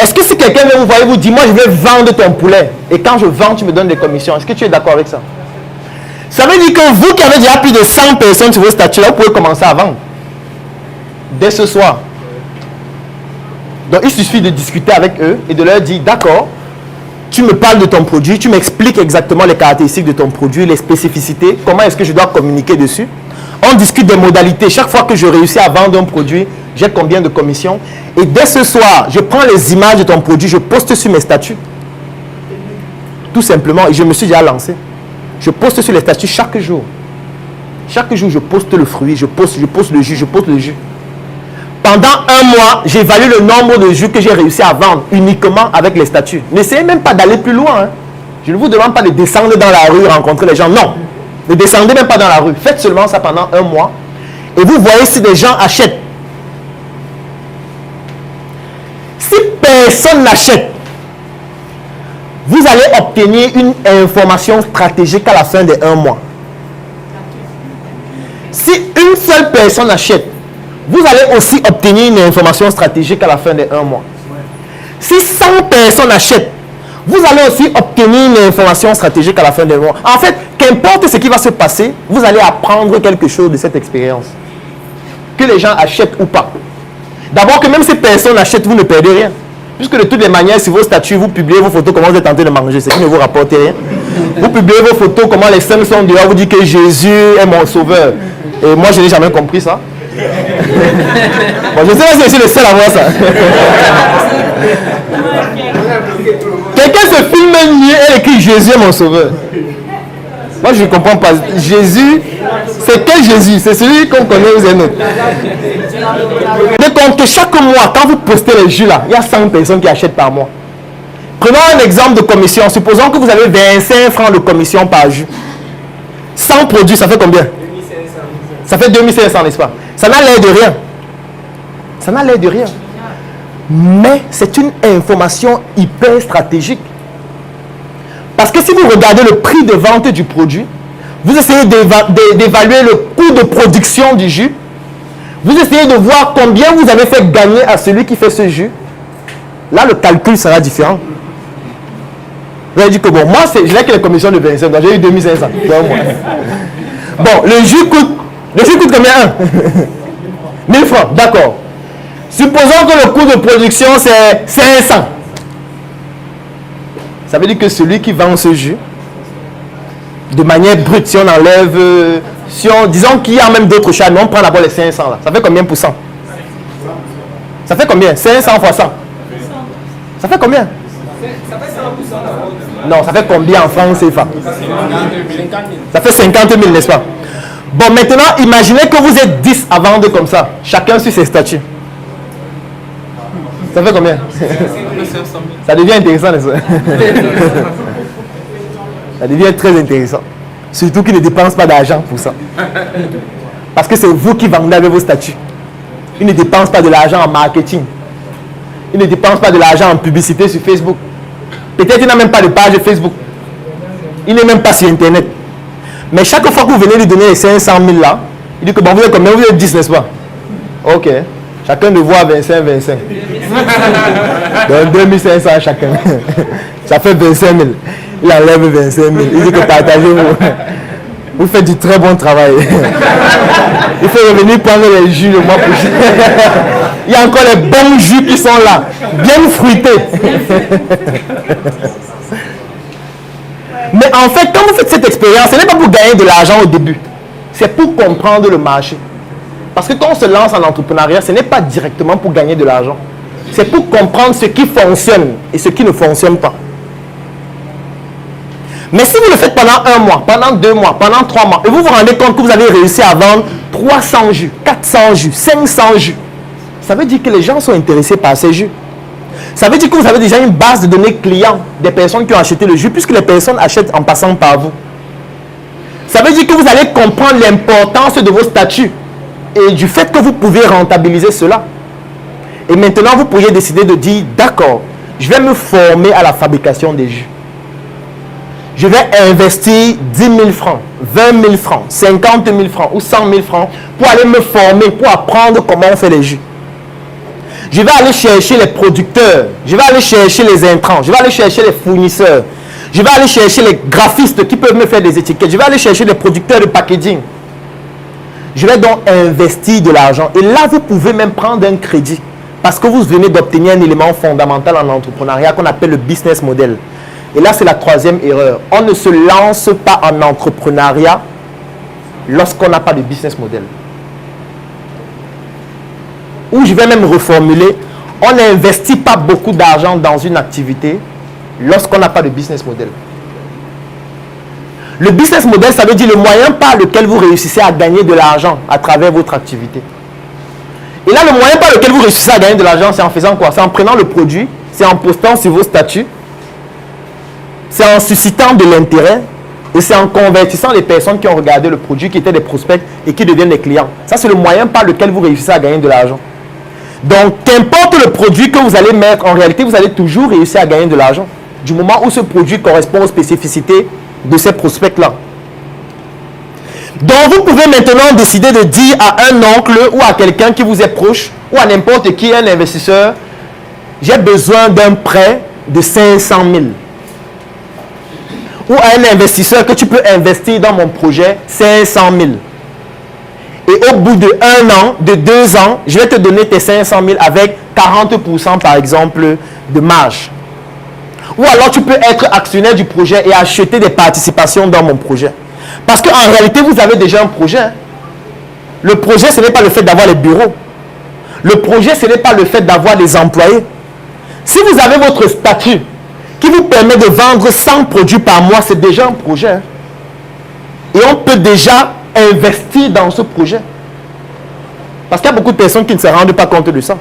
Est-ce que si quelqu'un vient vous voir et vous dit, moi je vais vendre ton poulet, et quand je vends, tu me donnes des commissions, est-ce que tu es d'accord avec ça? Ça veut dire que vous qui avez déjà plus de 100 personnes sur vos statuts, là, vous pouvez commencer à vendre. Dès ce soir. Donc il suffit de discuter avec eux et de leur dire, d'accord, tu me parles de ton produit, tu m'expliques exactement les caractéristiques de ton produit, les spécificités, comment est-ce que je dois communiquer dessus. On discute des modalités. Chaque fois que je réussis à vendre un produit, j'ai combien de commissions. Et dès ce soir, je prends les images de ton produit, je poste sur mes statuts. Tout simplement, et je me suis déjà lancé. Je poste sur les statuts chaque jour. Chaque jour, je poste le fruit, je poste le jus, je poste le jus. Pendant un mois, j'évalue le nombre de jus que j'ai réussi à vendre uniquement avec les statuts. N'essayez même pas d'aller plus loin. Hein. Je ne vous demande pas de descendre dans la rue, rencontrer les gens. Non. Ne descendez même pas dans la rue. Faites seulement ça pendant un mois. Et vous voyez si des gens achètent. Si personne n'achète, vous allez obtenir une information stratégique à la fin de un mois. Si une seule personne achète, vous allez aussi obtenir une information stratégique à la fin de un mois. Si 100 personnes achètent, vous allez aussi obtenir une information stratégique à la fin du mois. En fait, qu'importe ce qui va se passer, vous allez apprendre quelque chose de cette expérience. Que les gens achètent ou pas. D'abord que même si personne achète, vous ne perdez rien. Puisque de toutes les manières, sur vos statuts, vous publiez vos photos, comment vous êtes en train de manger, ce qui ne vous rapporte rien. Vous publiez vos photos, comment les saints sont dehors, vous dites que Jésus est mon sauveur. Et moi, je n'ai jamais compris ça. Bon, je sais pas si je suis le seul à voir ça. Quelqu'un se filme nu et écrit Jésus est mon sauveur. Moi je ne comprends pas. Jésus, c'est quel Jésus? C'est celui qu'on connaît ou c'est un autre? Donc chaque mois, quand vous postez les jus là, il y a 100 personnes qui achètent par mois. Prenons un exemple de commission. Supposons que vous avez 25 francs de commission par jus. 100 produits, ça fait combien? 2500. Ça fait 2500, n'est-ce pas? Ça n'a l'air de rien. Ça n'a l'air de rien. Mais c'est une information hyper stratégique. Parce que si vous regardez le prix de vente du produit, vous essayez d'évaluer le coût de production du jus, vous essayez de voir combien vous avez fait gagner à celui qui fait ce jus, là le calcul sera différent. Vous avez dit que bon, moi je n'ai que les commissions de 25, donc j'ai eu 2500. Bon, le jus coûte combien? 1000 francs, d'accord. Supposons que le coût de production c'est 500. Ça veut dire que celui qui vend ce jus, de manière brute, si on enlève, disons qu'il y a même d'autres chats, mais on prend d'abord les 500 là. Ça fait combien pour cent? Ça fait combien? 500 fois 100. Ça fait combien? Ça fait 100%. Non, ça fait combien en francs CFA? Ça fait 50 000, n'est-ce pas? Bon, maintenant, imaginez que vous êtes 10 à vendre comme ça, chacun sur ses statuts. Ça fait combien? Ça devient intéressant, n'est-ce pas? Ça devient très intéressant. Surtout qu'ils ne dépensent pas d'argent pour ça. Parce que c'est vous qui vendez avec vos statuts. Ils ne dépensent pas de l'argent en marketing. Ils ne dépensent pas de l'argent en publicité sur Facebook. Peut-être qu'il n'a même pas de page Facebook. Il n'est même pas sur Internet. Mais chaque fois que vous venez lui donner les 500 000 là, il dit que bon, vous êtes combien? Vous êtes 10, n'est-ce pas? Ok. Chacun de voir 25, 25. Donc 2500 chacun. Ça fait 25 000. Il enlève 25 000. Il dit que partagez-vous. Vous faites du très bon travail. Il faut revenir prendre les jus le mois prochain. Il y a encore les bons jus qui sont là. Bien fruités. Mais en fait, quand vous faites cette expérience, ce n'est pas pour gagner de l'argent au début. C'est pour comprendre le marché. Parce que quand on se lance en entrepreneuriat, ce n'est pas directement pour gagner de l'argent. C'est pour comprendre ce qui fonctionne et ce qui ne fonctionne pas. Mais si vous le faites pendant un mois, pendant 2 mois, pendant 3 mois, et vous vous rendez compte que vous avez réussi à vendre 300 jus, 400 jus, 500 jus, ça veut dire que les gens sont intéressés par ces jus. Ça veut dire que vous avez déjà une base de données clients des personnes qui ont acheté le jus, puisque les personnes achètent en passant par vous. Ça veut dire que vous allez comprendre l'importance de vos statuts et du fait que vous pouvez rentabiliser cela. Et maintenant, vous pourriez décider de dire, d'accord, je vais me former à la fabrication des jus. Je vais investir 10 000 francs, 20 000 francs, 50 000 francs ou 100 000 francs pour aller me former, pour apprendre comment on fait les jus. Je vais aller chercher les producteurs. Je vais aller chercher les intrants. Je vais aller chercher les fournisseurs. Je vais aller chercher les graphistes qui peuvent me faire des étiquettes. Je vais aller chercher les producteurs de packaging. Je vais donc investir de l'argent. Et là, vous pouvez même prendre un crédit. Parce que vous venez d'obtenir un élément fondamental en entrepreneuriat qu'on appelle le business model. Et là, c'est la troisième erreur. On ne se lance pas en entrepreneuriat lorsqu'on n'a pas de business model. Ou je vais même reformuler, on n'investit pas beaucoup d'argent dans une activité lorsqu'on n'a pas de business model. Le business model, ça veut dire le moyen par lequel vous réussissez à gagner de l'argent à travers votre activité. Et là, le moyen par lequel vous réussissez à gagner de l'argent, c'est en faisant quoi? C'est en prenant le produit, c'est en postant sur vos statuts, c'est en suscitant de l'intérêt et c'est en convertissant les personnes qui ont regardé le produit, qui étaient des prospects et qui deviennent des clients. Ça, c'est le moyen par lequel vous réussissez à gagner de l'argent. Donc, qu'importe le produit que vous allez mettre, en réalité, vous allez toujours réussir à gagner de l'argent. Du moment où ce produit correspond aux spécificités de ces prospects-là. Donc, vous pouvez maintenant décider de dire à un oncle ou à quelqu'un qui vous est proche ou à n'importe qui, un investisseur, j'ai besoin d'un prêt de 500 000. Ou à un investisseur que tu peux investir dans mon projet 500 000. Et au bout de 1 an, de 2 ans, je vais te donner tes 500 000 avec 40% par exemple de marge. Ou alors tu peux être actionnaire du projet et acheter des participations dans mon projet. Parce qu'en réalité, vous avez déjà un projet. Le projet, ce n'est pas le fait d'avoir les bureaux. Le projet, ce n'est pas le fait d'avoir des employés. Si vous avez votre statut qui vous permet de vendre 100 produits par mois, c'est déjà un projet. Et on peut déjà investir dans ce projet. Parce qu'il y a beaucoup de personnes qui ne se rendent pas compte de ça.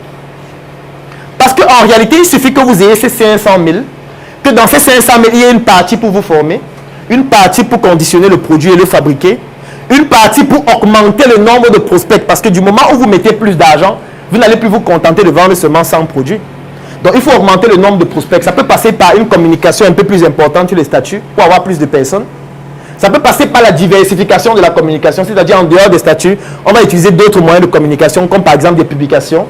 Parce qu'en réalité, il suffit que vous ayez ces 500 000, que dans ces 500 000, il y ait une partie pour vous former, une partie pour conditionner le produit et le fabriquer, une partie pour augmenter le nombre de prospects. Parce que du moment où vous mettez plus d'argent, vous n'allez plus vous contenter de vendre seulement 100 produits. Donc, il faut augmenter le nombre de prospects. Ça peut passer par une communication un peu plus importante sur les statuts pour avoir plus de personnes. Ça peut passer par la diversification de la communication, c'est-à-dire en dehors des statuts, on va utiliser d'autres moyens de communication, comme par exemple des publications,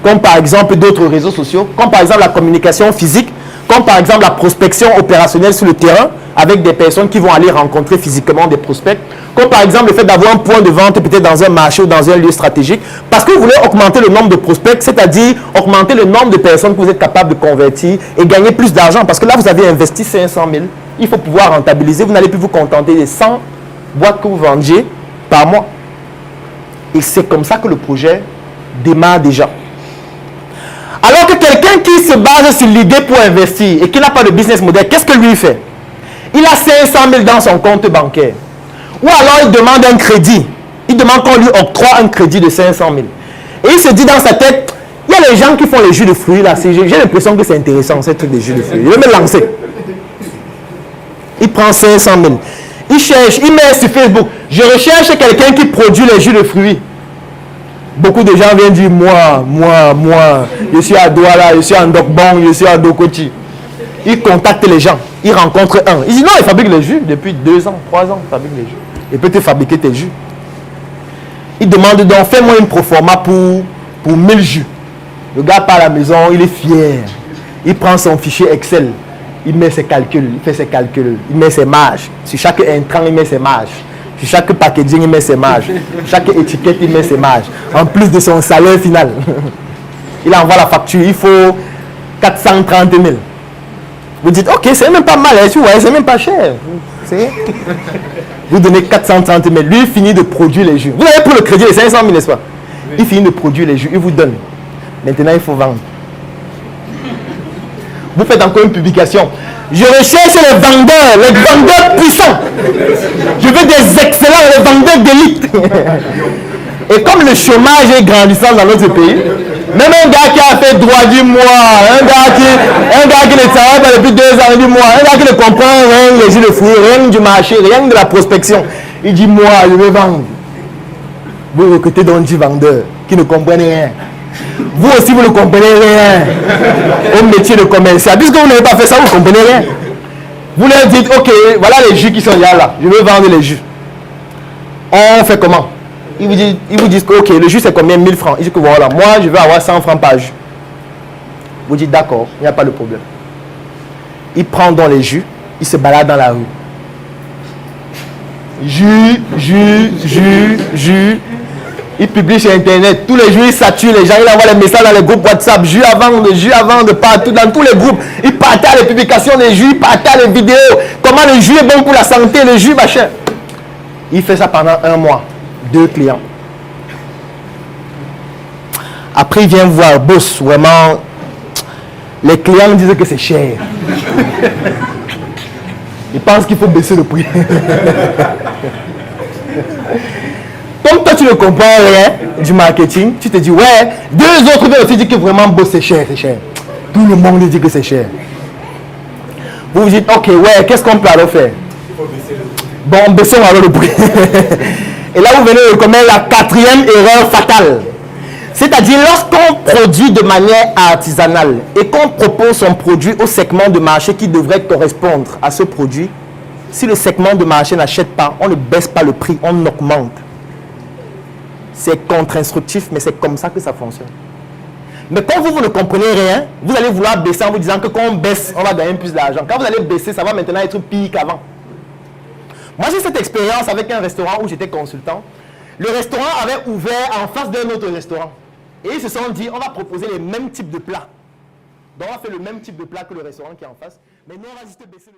comme par exemple d'autres réseaux sociaux, comme par exemple la communication physique, comme par exemple la prospection opérationnelle sur le terrain, avec des personnes qui vont aller rencontrer physiquement des prospects, comme par exemple le fait d'avoir un point de vente peut-être dans un marché ou dans un lieu stratégique, parce que vous voulez augmenter le nombre de prospects, c'est-à-dire augmenter le nombre de personnes que vous êtes capable de convertir et gagner plus d'argent, parce que là vous avez investi 500 000, il faut pouvoir rentabiliser, vous n'allez plus vous contenter des 100 boîtes que vous vendiez par mois. Et c'est comme ça que le projet démarre déjà. Alors que quelqu'un qui se base sur l'idée pour investir et qui n'a pas de business model, qu'est-ce que lui fait? Il a 500 000 dans son compte bancaire. Ou alors il demande un crédit. Il demande qu'on lui octroie un crédit de 500 000. Et il se dit dans sa tête, il y a les gens qui font les jus de fruits là. J'ai l'impression que c'est intéressant, ce truc de jus de fruits. Je vais me lancer. Il prend 500 000. Il cherche, il met sur Facebook. Je recherche quelqu'un qui produit les jus de fruits. Beaucoup de gens viennent dire, moi, je suis à Douala, je suis à Ndokbong, je suis à Dokoti. Il contacte les gens, il rencontre un. Il dit, non, il fabrique les jus depuis 2 ans, 3 ans, il fabrique les jus. Il peut te fabriquer tes jus. Il demande donc, fais-moi une proforma pour 1000 jus. Le gars part à la maison, il est fier. Il prend son fichier Excel, il met ses calculs, il fait ses calculs, il met ses marges. Sur chaque intrant, il met ses marges. Sur chaque packaging, il met ses marges. Chaque étiquette, il met ses marges. En plus de son salaire final. Il envoie la facture. Il faut 430 000. Vous dites, ok, c'est même pas mal. Hein, tu vois, c'est même pas cher. Vous donnez 430 000. Lui, il finit de produire les jus. Vous avez pour le crédit les 500 000, n'est-ce pas? Il finit de produire les jus. Il vous donne. Maintenant, il faut vendre. Vous faites encore une publication. Je recherche les vendeurs puissants. Je veux des excellents, les vendeurs d'élite. Et comme le chômage est grandissant dans notre pays, même un gars qui a fait droit du mois, un gars qui ne travaille pas depuis 2 ans du mois, un gars qui ne comprend rien des jus de fruits, rien du marché, rien de la prospection, il dit moi, je vais vendre. Vous recrutez donc 10 vendeurs qui ne comprennent rien. Vous aussi, vous ne comprenez rien au métier de commercial. Puisque vous n'avez pas fait ça, vous ne comprenez rien. Vous leur dites, ok, voilà les jus qui sont là. Je veux vendre les jus. On fait comment? Ils vous disent, ok, le jus c'est combien? 1000 francs. Ils disent que voilà, moi je veux avoir 100 francs par jus. Vous dites d'accord, il n'y a pas de problème. Il prend dans les jus, il se balade dans la rue. Jus. Il publie sur internet. Tous les jours, il sature les gens. Il envoie les messages dans les groupes WhatsApp. Jus avant de partout. Dans tous les groupes. Il partage les publications des jus. Il partage les vidéos. Comment le jus est bon pour la santé. Le jus, machin. Il fait ça pendant 1 mois. 2 clients. Après, il vient voir boss. Vraiment, les clients disent que c'est cher. Il pense qu'il faut baisser le prix. Comme toi, tu ne comprends rien du marketing, tu te dis, ouais, 2 autres viennent aussi dire que vraiment, boss, c'est cher, c'est cher. Tout le monde dit que c'est cher. Vous vous dites, ok, ouais, qu'est-ce qu'on peut alors faire? Bon, baissons alors le prix. Et là, vous venez de commettre la 4e erreur fatale. C'est-à-dire, lorsqu'on produit de manière artisanale et qu'on propose son produit au segment de marché qui devrait correspondre à ce produit, si le segment de marché n'achète pas, on ne baisse pas le prix, on augmente. C'est contre-instructif, mais c'est comme ça que ça fonctionne. Mais quand vous ne comprenez rien, vous allez vouloir baisser en vous disant que quand on baisse, on va gagner plus d'argent. Quand vous allez baisser, ça va maintenant être pire qu'avant. Moi, j'ai cette expérience avec un restaurant où j'étais consultant. Le restaurant avait ouvert en face d'un autre restaurant. Et ils se sont dit, on va proposer les mêmes types de plats. Donc, on va faire le même type de plat que le restaurant qui est en face. Mais nous, on va juste baisser le prix.